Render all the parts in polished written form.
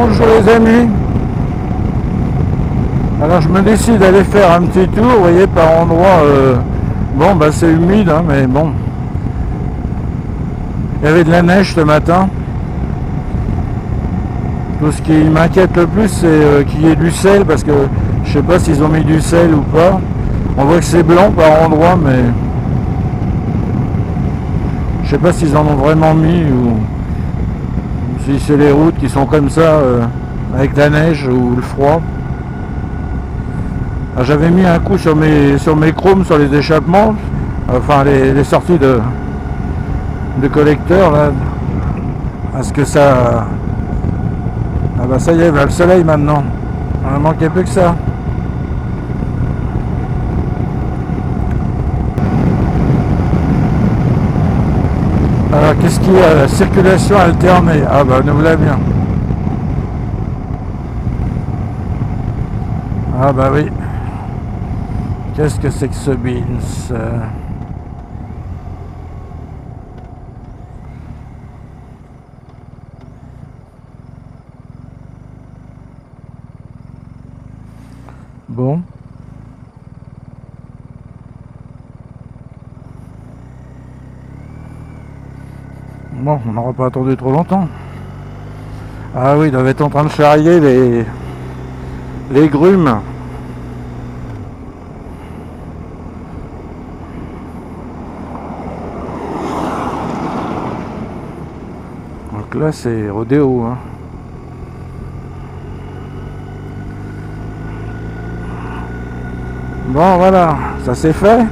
Bonjour les amis. Alors je me décide d'aller faire un petit tour, vous voyez, par endroit, bon bah c'est humide, hein, mais bon. Il y avait de la neige ce matin. Tout ce qui m'inquiète le plus, c'est qu'il y ait du sel, parce que je sais pas s'ils ont mis du sel ou pas. On voit que c'est blanc par endroit, mais je sais pas s'ils en ont vraiment mis ou si c'est les routes qui sont comme ça avec la neige ou le froid. J'avais mis un coup sur mes chromes, sur les échappements, enfin les sorties de collecteurs là, parce que ça, ah bah ça y est, bah le soleil maintenant, on ne manquait plus que ça. Alors qu'est-ce qu'il y a? La circulation alternée, ah bah nous voilà bien. Ah bah oui. Qu'est-ce que c'est que ce Beans? Bon. Bon, on n'aura pas attendu trop longtemps. Ah oui, ils doivent être en train de charrier les grumes. Donc là c'est rodéo, hein. Bon voilà, ça c'est fait.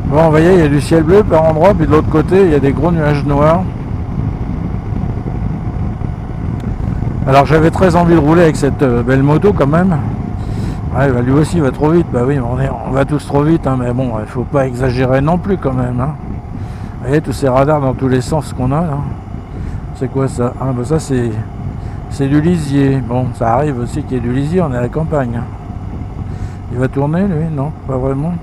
Bon, vous voyez, il y a du ciel bleu par endroit, puis de l'autre côté il y a des gros nuages noirs. Alors j'avais très envie de rouler avec cette belle moto quand même. Ouais, bah lui aussi il va trop vite, bah oui, on va tous trop vite, hein, mais bon, il faut pas exagérer non plus quand même, hein. Vous voyez tous ces radars dans tous les sens qu'on a là. C'est quoi ça? Ah bah ça c'est du lisier. Bon, ça arrive aussi qu'il y ait du lisier, on est à la campagne. Il va tourner lui? Non, pas vraiment.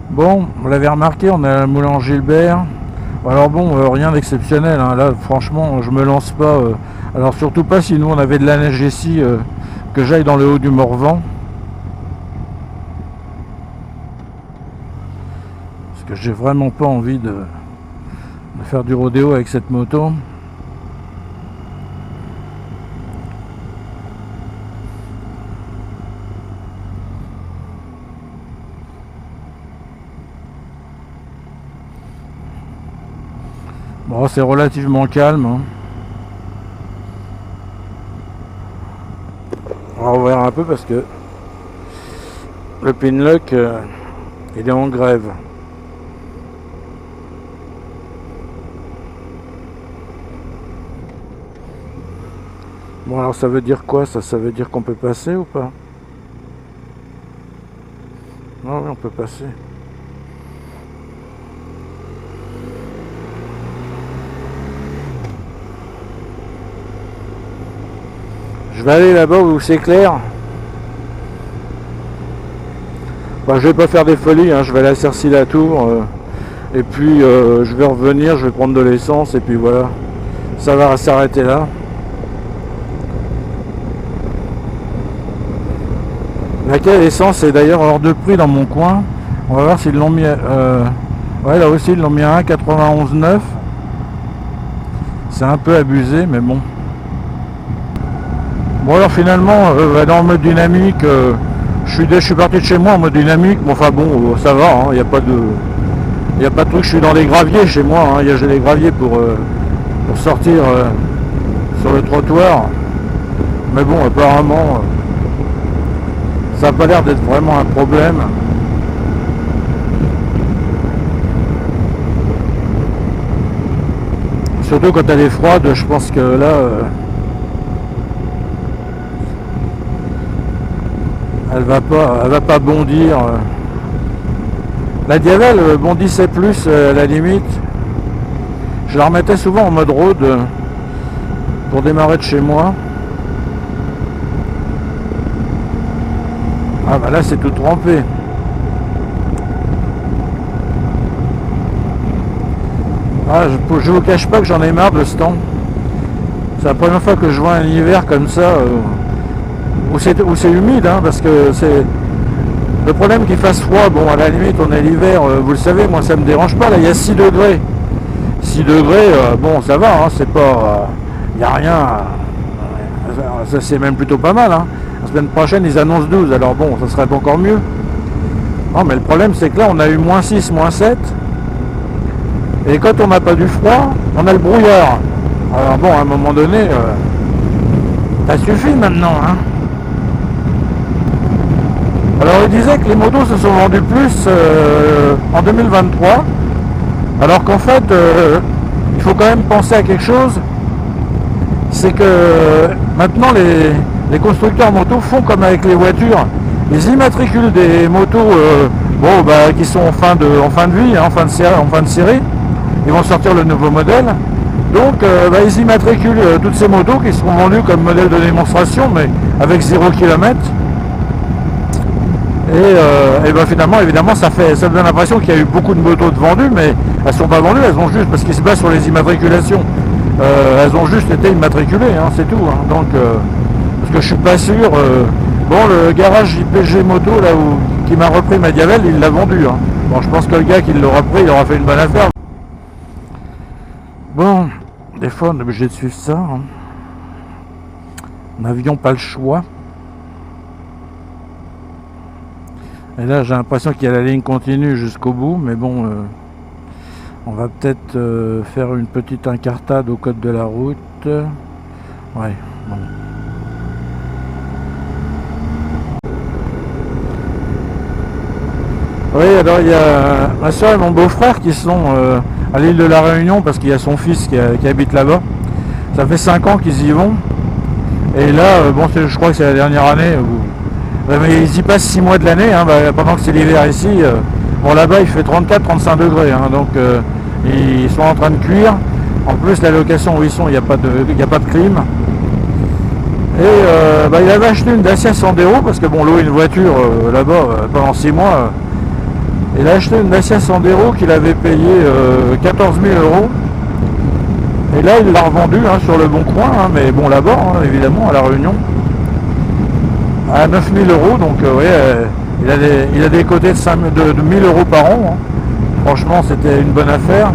Bon, vous l'avez remarqué, on a le moulin Gilbert. Alors bon, rien d'exceptionnel, hein. Là franchement je me lance pas, alors surtout pas si nous on avait de la neige ici, que j'aille dans le haut du Morvan, parce que j'ai vraiment pas envie de faire du rodéo avec cette moto. Bon, c'est relativement calme, hein. On va ouvrir un peu parce que le Pinlock il est en grève. Bon, alors ça veut dire quoi ça? Ça veut dire qu'on peut passer ou pas? Non, oui, on peut passer. Je vais aller là-bas où c'est clair. Bah, je vais pas faire des folies, hein. Je vais aller à Cercy-la-Tour, et puis je vais revenir, je vais prendre de l'essence et puis voilà, ça va s'arrêter là. Laquelle essence est d'ailleurs hors de prix dans mon coin. On va voir s'ils l'ont mis ouais, là aussi ils l'ont mis à 1,91,9. C'est un peu abusé mais bon. Bon alors finalement dans le mode dynamique, je suis parti de chez moi en mode dynamique. Bon, enfin bon, ça va, hein, il n'y a pas de truc. Je suis dans les graviers chez moi, hein, j'ai les graviers pour sortir sur le trottoir. Mais bon, apparemment ça n'a pas l'air d'être vraiment un problème. Surtout quand elle est froide, je pense que là elle va pas bondir. La Diavel bondissait plus à la limite. Je la remettais souvent en mode road pour démarrer de chez moi. Ah bah là c'est tout trempé. Ah, je vous cache pas que j'en ai marre de ce temps. C'est la première fois que je vois un hiver comme ça, où c'est humide, hein, parce que c'est... Le problème qu'il fasse froid, bon à la limite on est l'hiver, vous le savez, moi ça me dérange pas, là il y a 6 degrés. 6 degrés, bon ça va, hein, c'est pas... Il n'y a rien, ça c'est même plutôt pas mal. Hein. La semaine prochaine ils annoncent 12, alors bon, ça serait encore mieux. Non mais le problème c'est que là on a eu moins 6, moins 7. Et quand on n'a pas du froid, on a le brouillard. Alors bon, à un moment donné, ça suffit maintenant. Hein. Alors il disait que les motos se sont vendues plus en 2023. Alors qu'en fait, il faut quand même penser à quelque chose. C'est que maintenant les constructeurs motos font comme avec les voitures. Ils immatriculent des motos qui sont en fin de vie, hein, en fin de série. Ils vont sortir le nouveau modèle. Donc ils immatriculent toutes ces motos qui seront vendues comme modèle de démonstration, mais avec 0 km. Et finalement, évidemment, ça donne l'impression qu'il y a eu beaucoup de motos de vendues, mais elles ne sont pas vendues, elles ont juste, parce qu'ils se basent sur les immatriculations, elles ont juste été immatriculées, hein, c'est tout. Hein. Donc, parce que je suis pas sûr. Le garage IPG Moto, là qui m'a repris ma Diavel, il l'a vendu. Hein. Bon, je pense que le gars qui l'aura pris, il aura fait une bonne affaire. Bon, des fois, on est obligé de suivre ça. Hein. N'avions pas le choix. Et là j'ai l'impression qu'il y a la ligne continue jusqu'au bout, mais bon, on va peut-être faire une petite incartade au code de la route. Ouais, bon. Oui, alors il y a ma soeur et mon beau-frère qui sont à l'île de la Réunion parce qu'il y a son fils qui habite là-bas. Ça fait 5 ans qu'ils y vont. Et là, je crois que c'est la dernière année où... Mais ils y passent 6 mois de l'année, hein, pendant que c'est l'hiver ici. Là-bas il fait 34-35 degrés, hein, donc ils sont en train de cuire. En plus la location où ils sont, il n'y a pas de clim. Et il avait acheté une Dacia Sandero parce que louer une voiture là-bas pendant 6 mois. Il a acheté une Dacia Sandero qu'il avait payé 14 000 €. Et là il l'a revendue sur le bon coin, hein, mais bon là-bas évidemment à la Réunion. À 9 000 €, donc il a des côtés de 1 000 € par an. Hein. Franchement, c'était une bonne affaire.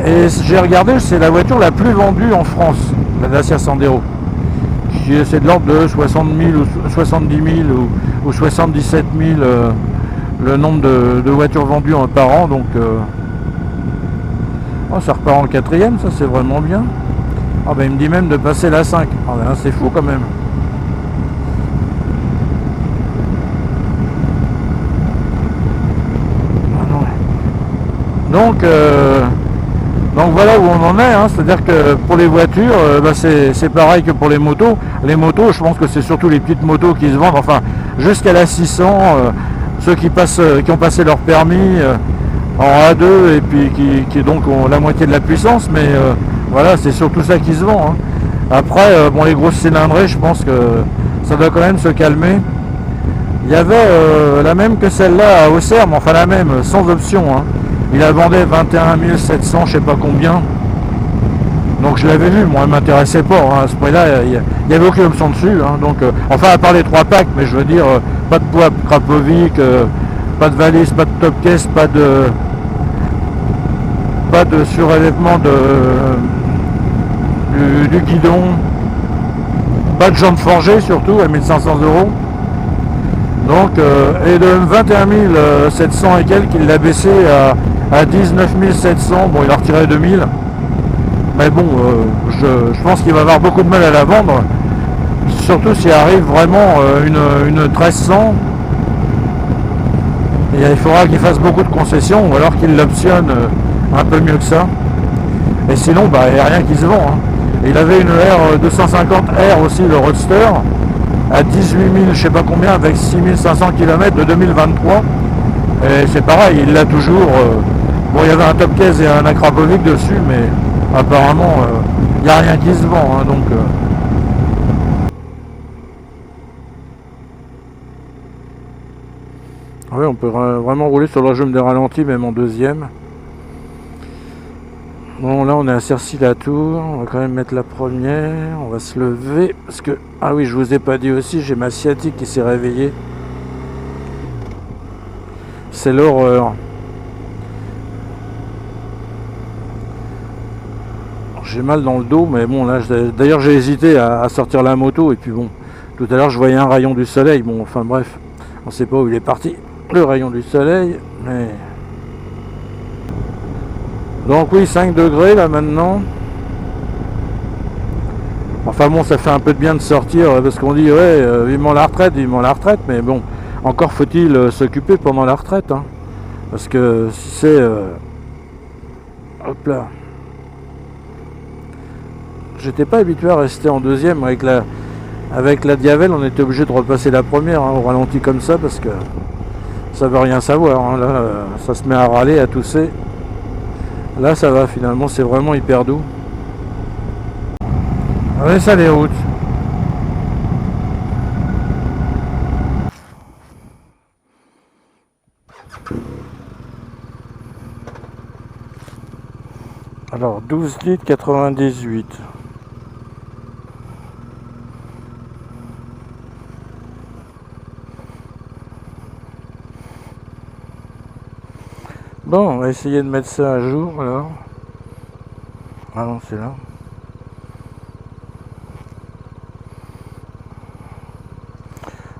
Et j'ai regardé, c'est la voiture la plus vendue en France, la Dacia Sandero. C'est de l'ordre de 60 000 ou 70 000 ou 77 000 le nombre de voitures vendues par an. Donc, ça repart en 4e, ça c'est vraiment bien. Il me dit même de passer la 5. C'est fou quand même. Donc voilà où on en est, hein. C'est-à-dire que pour les voitures, c'est pareil que pour les motos. Les motos, je pense que c'est surtout les petites motos qui se vendent, enfin jusqu'à la 600, ceux qui ont passé leur permis en A2 et puis qui donc ont la moitié de la puissance, mais voilà, c'est surtout ça qui se vend. Hein. Après, les grosses cylindrées, je pense que ça doit quand même se calmer. Il y avait la même que celle-là à Auxerre, mais enfin la même, sans option. Hein. Il la vendait 21 700, je sais pas combien. Donc je l'avais vu, moi elle m'intéressait pas. Hein. À ce prix-là, il n'y avait aucune option dessus. Hein. Donc, à part les 3 packs, mais je veux dire, pas de poids Krapovic, pas de valise, pas de top caisse, pas de surélèvement du guidon, pas de jantes forgées surtout à 1 500 €. Donc, et de 21 700 et quelques, il l'a baissé à 19 700. Bon, il a retiré 2000. Mais bon, je pense qu'il va avoir beaucoup de mal à la vendre. Surtout s'il arrive vraiment une 1300. Et il faudra qu'il fasse beaucoup de concessions ou alors qu'il l'optionne un peu mieux que ça. Et sinon, il n'y a rien qui se vend. Hein. Il avait une R250R aussi, le Roadster, à 18 000, je sais pas combien, avec 6500 km de 2023. Et c'est pareil, il l'a toujours. Il y avait un top case et un Akrapovic dessus, mais apparemment, il n'y a rien qui se vend. Hein, donc, oui, on peut vraiment rouler sur le régime des ralentis, même en 2e. Bon, là on est à Cercy-la-Tour, on va quand même mettre la première, on va se lever, parce que, ah oui, je vous ai pas dit aussi, j'ai ma sciatique qui s'est réveillée. C'est l'horreur. J'ai mal dans le dos, mais bon, là, d'ailleurs j'ai hésité à sortir la moto, et puis bon, tout à l'heure je voyais un rayon du soleil, bon, enfin bref, on sait pas où il est parti, le rayon du soleil, mais... Donc oui, 5 degrés là maintenant. Enfin bon, ça fait un peu de bien de sortir parce qu'on dit ouais, vivement la retraite, mais bon, encore faut-il s'occuper pendant la retraite, hein, parce que si c'est... hop là. J'étais pas habitué à rester en deuxième avec la Diavel, on était obligé de repasser la première, hein, au ralenti comme ça, parce que ça veut rien savoir, hein, là, ça se met à râler, à tousser. Là ça va, finalement c'est vraiment hyper doux. Ouais, ça les routes. Alors 12 litres 98. Bon, on va essayer de mettre ça à jour alors. Ah non, c'est là.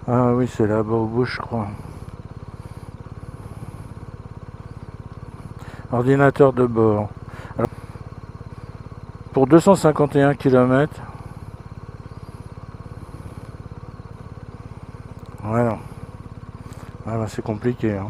Ah oui, c'est là-bas au bout, je crois. Ordinateur de bord. Alors, pour 251 km. Voilà. Ah bah, c'est compliqué, hein.